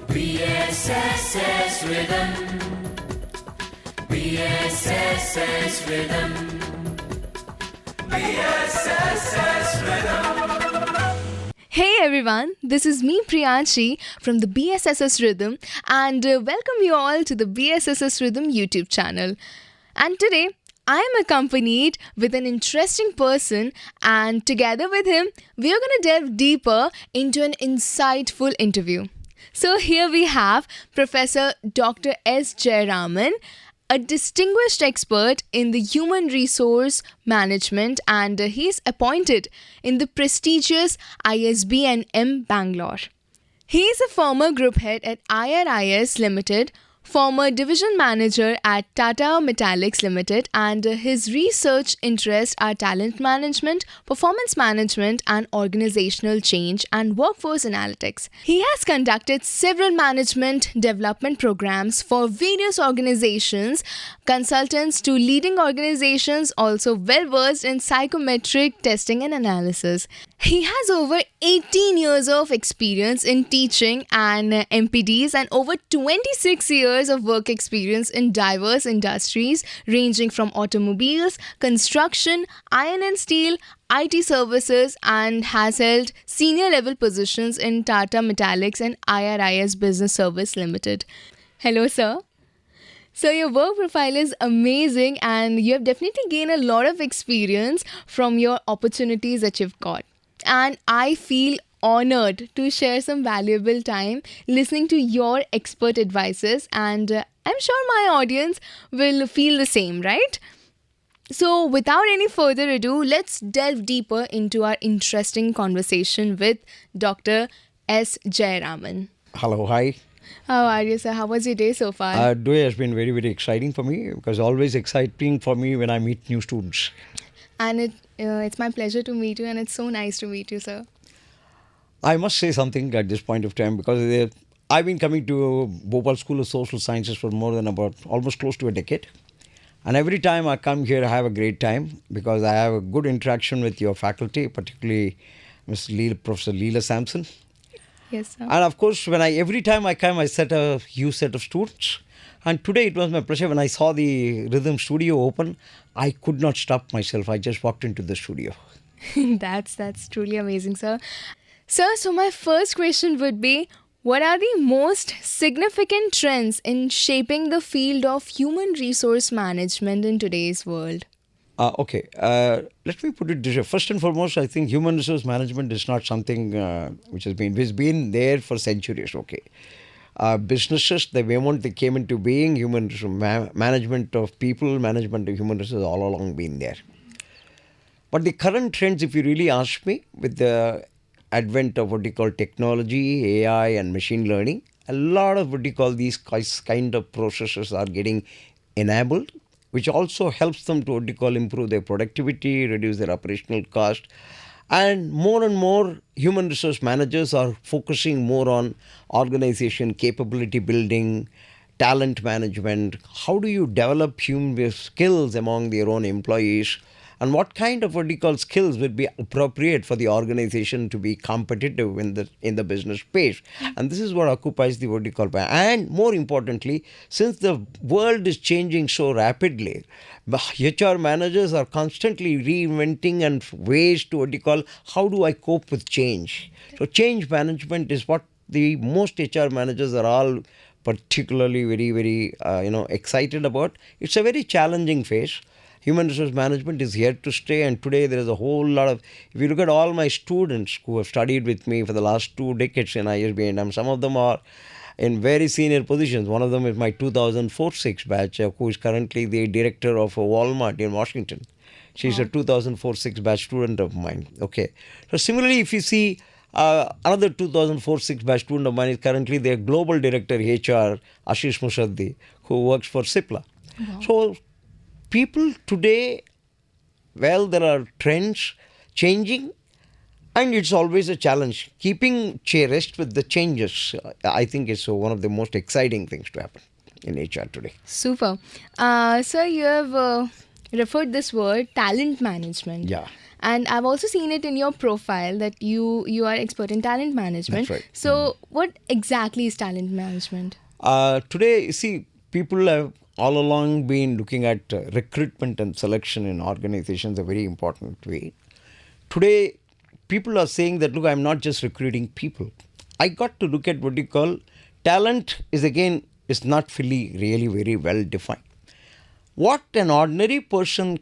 BSSS Rhythm. BSSS Rhythm. BSSS Rhythm. Hey everyone, this is me Priyanshi from the BSSS Rhythm and welcome you all to the BSSS Rhythm YouTube channel. And today I am accompanied with an interesting person and together with him we are going to delve deeper into an insightful interview. So here we have Professor Dr. S. Jayaraman, a distinguished expert in the human resource management, and he is appointed in the prestigious ISB&M Bangalore. He is a former group head at IRIS Limited, former division manager at Tata Metallics Limited, and his research interests are talent management, performance management, and organizational change and workforce analytics. He has conducted several management development programs for various organizations, consultants to leading organizations, also well versed in psychometric testing and analysis. He has over 18 years of experience in teaching and MPDs and over 26 years of work experience in diverse industries ranging from automobiles, construction, iron and steel, IT services, and has held senior level positions in Tata Metallics and IRIS Business Service Limited. Hello, sir. So your work profile is amazing and you have definitely gained a lot of experience from your opportunities that you've got. And I feel honored to share some valuable time listening to your expert advices, and I'm sure my audience will feel the same, right? So without any further ado, let's delve deeper into our interesting conversation with Dr. S. Jayaraman. Hello, hi. How are you, sir? How was your day so far? Today has been very, very exciting for me because always exciting for me when I meet new students. And it's my pleasure to meet you, and it's so nice to meet you, sir. I must say something at this point of time because I've been coming to BHOPAL School of Social Sciences for more than about almost close to a decade. And every time I come here, I have a great time because I have a good interaction with your faculty, particularly Professor Leela Sampson. Yes, sir. And of course, every time I come, I set a huge set of students. And today it was my pleasure when I saw the Rhythm Studio open. I could not stop myself. I just walked into the studio. That's truly amazing, sir. Sir, so my first question would be, what are the most significant trends in shaping the field of human resource management in today's world? Okay, let me put it this way. First and foremost, I think human resource management is not something which has been there for centuries. Okay, businesses, the moment they came into being, human resource management of people, management of human resources all along been there. But the current trends, if you really ask me, with the advent of what you call technology, AI and machine learning, a lot of what you call these kind of processes are getting enabled, which also helps them to what you call improve their productivity, reduce their operational cost. And more human resource managers are focusing more on organization capability building, talent management. How do you develop human skills among their own employees? And what kind of what you call skills would be appropriate for the organization to be competitive in the business space? And this is what occupies the what you call. And more importantly, since the world is changing so rapidly, HR managers are constantly reinventing and ways to what you call, how do I cope with change? So change management is what the most HR managers are all particularly very, very excited about. It's a very challenging phase. Human resource management is here to stay, and today there is a whole lot of, if you look at all my students who have studied with me for the last 2 decades in ISB&M, some of them are in very senior positions. One of them is my 2004-06 batch, who is currently the director of Walmart in Washington. She's a 2004-06 batch student of mine. Okay. So similarly, if you see another 2004-06 batch student of mine is currently the global director HR, Ashish Musaddi, who works for Cipla. Wow. So people today, well, there are trends changing, and it's always a challenge. Keeping rest with the changes, I think, is one of the most exciting things to happen in HR today. Super. Sir, you have referred this word talent management. Yeah. And I've also seen it in your profile that you are expert in talent management. That's right. So what exactly is talent management? Today, you see, people have all along been looking at recruitment and selection in organizations a very important way. Today, people are saying that, look, I'm not just recruiting people. I got to look at what you call talent is not really very well defined. What an ordinary person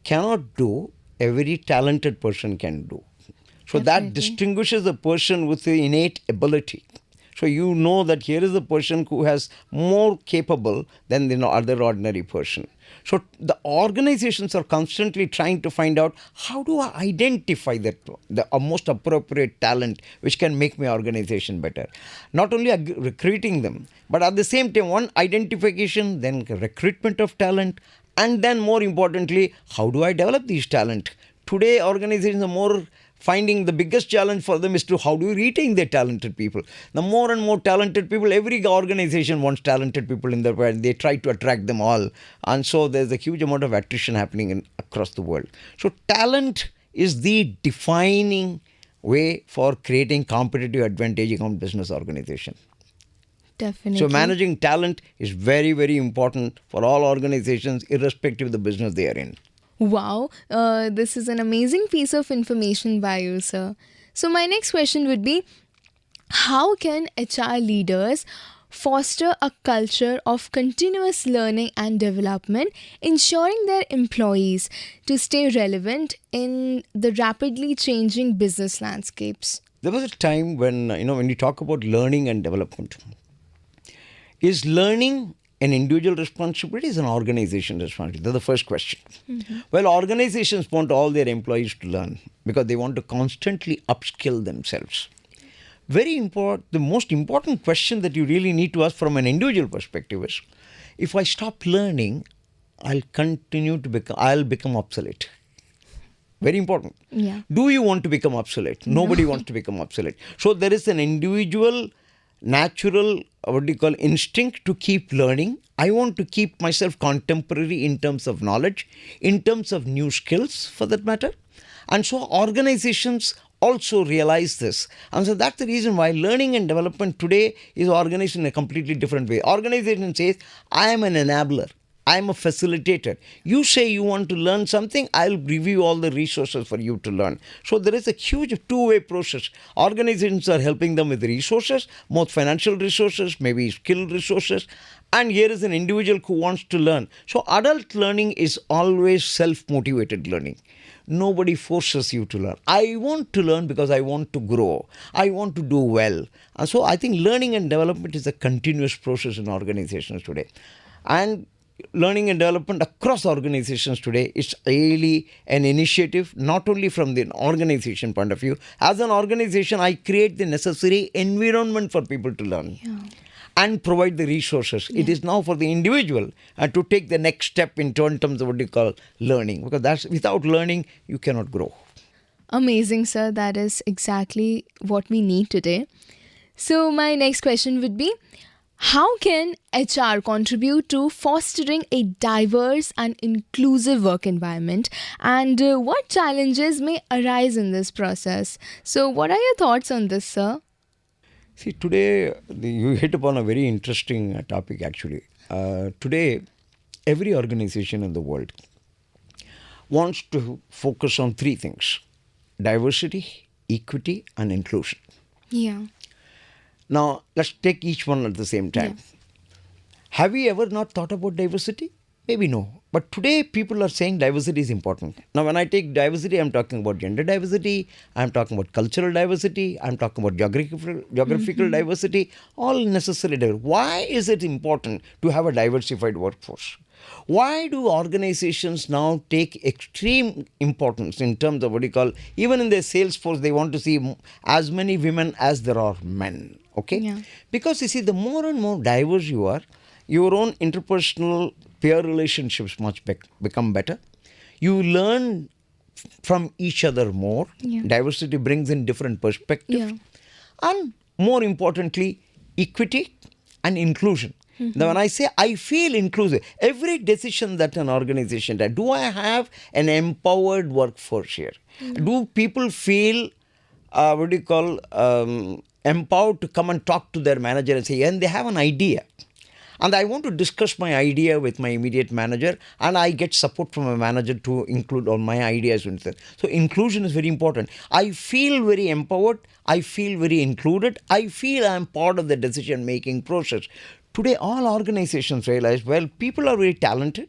cannot do, a very talented person can do. So Definitely. that distinguishes a person with the innate ability. So you know that here is a person who has more capable than the other ordinary person. So the organizations are constantly trying to find out, how do I identify the most appropriate talent which can make my organization better. Not only recruiting them, but at the same time, one, identification, then recruitment of talent, and then more importantly, how do I develop these talent? Today, organizations are more finding the biggest challenge for them is to how do you retain their talented people. The more and more talented people, every organization wants talented people in their world. They try to attract them all. And so there's a huge amount of attrition happening across the world. So talent is the defining way for creating competitive advantage in business organization. Definitely. So managing talent is very, very important for all organizations, irrespective of the business they are in. Wow, this is an amazing piece of information by you, sir. So my next question would be, how can HR leaders foster a culture of continuous learning and development, ensuring their employees to stay relevant in the rapidly changing business landscapes? There was a time when, when you talk about learning and development, is learning an individual responsibility, is an organization responsibility? That's the first question. Mm-hmm. Well, organizations want all their employees to learn because they want to constantly upskill themselves. Very important, the most important question that you really need to ask from an individual perspective is, if I stop learning, I'll become obsolete. Very important. Yeah. Do you want to become obsolete? Nobody wants to become obsolete. So there is an individual natural, instinct to keep learning. I want to keep myself contemporary in terms of knowledge, in terms of new skills for that matter. And so organizations also realize this. And so that's the reason why learning and development today is organized in a completely different way. Organization says, I am an enabler. I am a facilitator. You say you want to learn something, I'll give you all the resources for you to learn. So there is a huge two-way process. Organizations are helping them with resources, both financial resources, maybe skill resources. And here is an individual who wants to learn. So adult learning is always self-motivated learning. Nobody forces you to learn. I want to learn because I want to grow. I want to do well. And so I think learning and development is a continuous process in organizations today. And learning and development across organizations today is really an initiative, not only from the organization point of view. As an organization, I create the necessary environment for people to learn. Yeah. And provide the resources. Yeah. It is now for the individual to take the next step in terms of what you call learning. Because without learning, you cannot grow. Amazing, sir. That is exactly what we need today. So my next question would be, how can HR contribute to fostering a diverse and inclusive work environment, and what challenges may arise in this process? So what are your thoughts on this, sir? See, today you hit upon a very interesting topic actually. Today, every organization in the world wants to focus on three things: diversity, equity, and inclusion. Yeah. Now, let's take each one at the same time. Yeah. Have we ever not thought about diversity? Maybe no. But today, people are saying diversity is important. Now, when I take diversity, I'm talking about gender diversity, I'm talking about cultural diversity, I'm talking about geographical diversity, all necessary diversity. Why is it important to have a diversified workforce? Why do organizations now take extreme importance in terms of what you call, even in their sales force, they want to see as many women as there are men. Okay? Yeah. Because you see, the more and more diverse you are, your own interpersonal peer relationships become better. You learn from each other more. Yeah. Diversity brings in different perspectives. Yeah. And more importantly, equity and inclusion. Now, when I say I feel inclusive, every decision that an organization does, do I have an empowered workforce here? Do people feel, what do you call, empowered to come and talk to their manager and say, and they have an idea. And I want to discuss my idea with my immediate manager, and I get support from a manager to include all my ideas. So inclusion is very important. I feel very empowered. I feel very included. I feel I'm part of the decision-making process. Today, all organizations realize, well, people are very talented,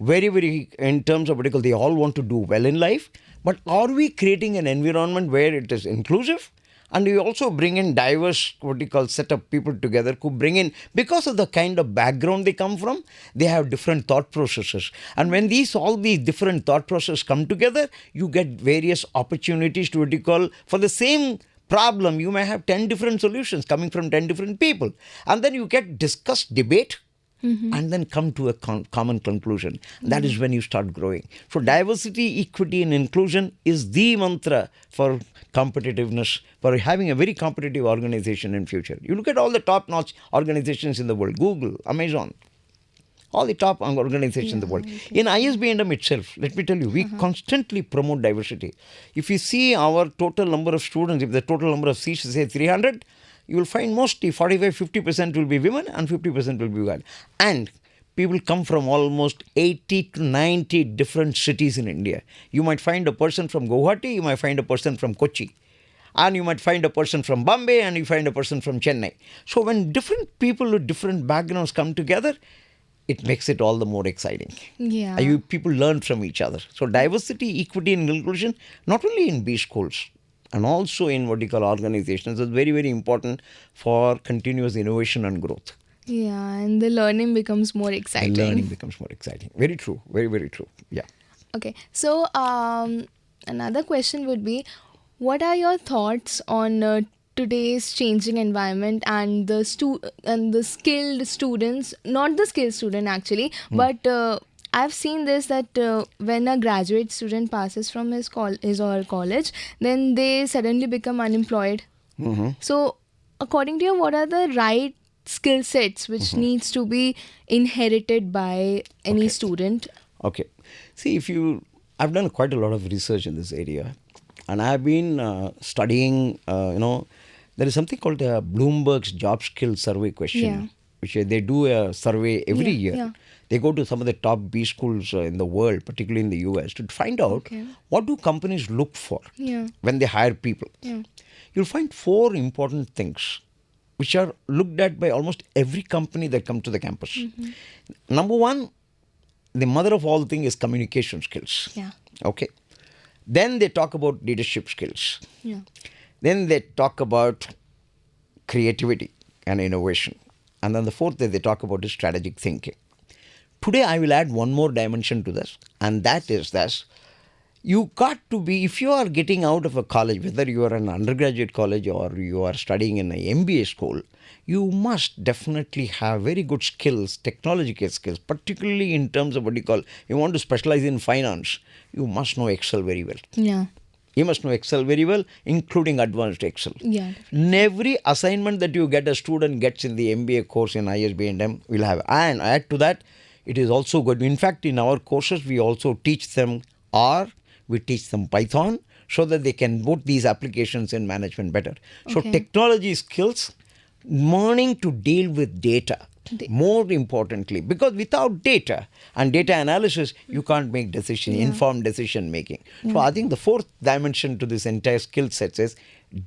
very, very, in terms of vertical, they all want to do well in life. But are we creating an environment where it is inclusive? And we also bring in diverse, what you call, set of people together who bring in, because of the kind of background they come from, they have different thought processes. And when all these different thought processes come together, you get various opportunities to, what you call, for the same problem, you may have 10 different solutions coming from 10 different people. And then you get discussed, debate, and then come to a common conclusion. That is when you start growing. So diversity, equity and inclusion is the mantra for competitiveness, for having a very competitive organization in future. You look at all the top-notch organizations in the world, Google, Amazon, all the top organizations in the world. In ISB&M itself, let me tell you, we constantly promote diversity. If you see our total number of students, if the total number of seats is say 300, you will find mostly 45-50% will be women and 50% will be men. And people come from almost 80 to 90 different cities in India. You might find a person from Guwahati, you might find a person from Kochi. And you might find a person from Bombay and you find a person from Chennai. So when different people with different backgrounds come together, it makes it all the more exciting. Yeah. People learn from each other. So diversity, equity and inclusion, not only in B schools, and also in what you call organizations, is very, very important for continuous innovation and growth. Yeah, and the learning becomes more exciting. And learning becomes more exciting. Very true. Very, very true. Yeah. Okay, so another question would be, what are your thoughts on today's changing environment and the skilled students, not the skilled student actually, but I've seen this that when a graduate student passes from his or her college, then they suddenly become unemployed. So according to you, what are the right skill sets which needs to be inherited by any student? Okay. See, I've done quite a lot of research in this area, and I've been studying, there is something called Bloomberg's Job Skill Survey question, which they do a survey every year. Yeah. They go to some of the top B schools in the world, particularly in the US, to find out what do companies look for when they hire people. You'll find 4 important things which are looked at by almost every company that comes to the campus. Number 1, the mother of all things is communication skills. Okay. Then they talk about leadership skills. Then they talk about creativity and innovation. And then the 4th that they talk about is strategic thinking. Today, I will add one more dimension to this, and that is this. You got to be, if you are getting out of a college, whether you are an undergraduate college or you are studying in an MBA school, you must definitely have very good skills, technological skills, particularly in terms of what you call, you want to specialize in finance, you must know Excel very well. You must know Excel very well, including advanced Excel. In every assignment that you get, a student gets in the MBA course in ISB&M will have. And add to that, it is also good. In fact, in our courses, we also teach them R, we teach them Python, so that they can put these applications in management better. So technology skills, learning to deal with data, more importantly, because without data and data analysis, you can't make informed decision making. So I think the 4th dimension to this entire skill set is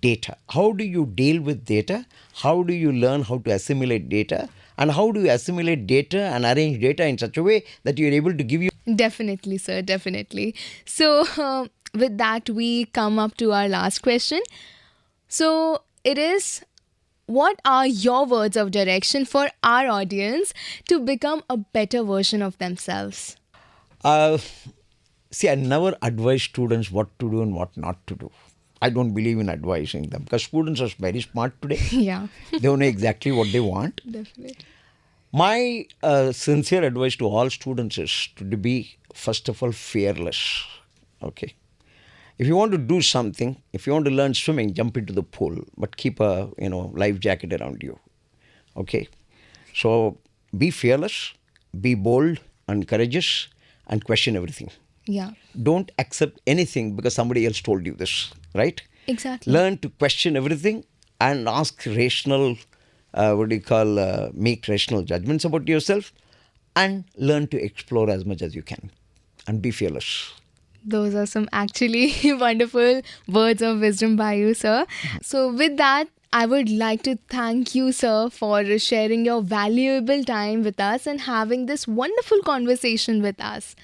data. How do you deal with data? How do you learn how to assimilate data? And how do you assimilate data and arrange data in such a way that you're able to give you... Definitely, sir, definitely. So with that, we come up to our last question. So it is, what are your words of direction for our audience to become a better version of themselves? See, I never advise students what to do and what not to do. I don't believe in advising them because students are very smart today. They know exactly what they want. Definitely. My sincere advice to all students is to be, first of all, fearless. Okay. If you want to do something, if you want to learn swimming, jump into the pool, but keep a life jacket around you. Okay. So be fearless, be bold and courageous, and question everything. Yeah. Don't accept anything because somebody else told you this, right? Exactly. Learn to question everything and ask rational, make rational judgments about yourself, and learn to explore as much as you can and be fearless. Those are some actually wonderful words of wisdom by you, sir. So, with that, I would like to thank you, sir, for sharing your valuable time with us and having this wonderful conversation with us.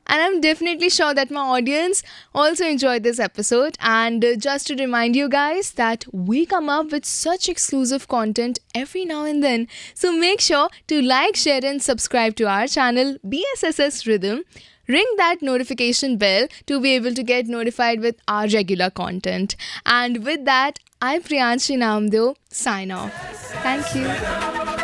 And I'm definitely sure that my audience also enjoyed this episode. And just to remind you guys that we come up with such exclusive content every now and then. So make sure to like, share, and subscribe to our channel, BSSS Rhythm. Ring that notification bell to be able to get notified with our regular content. And with that, I'm Priyanshi Namdeo. Sign off. Thank you.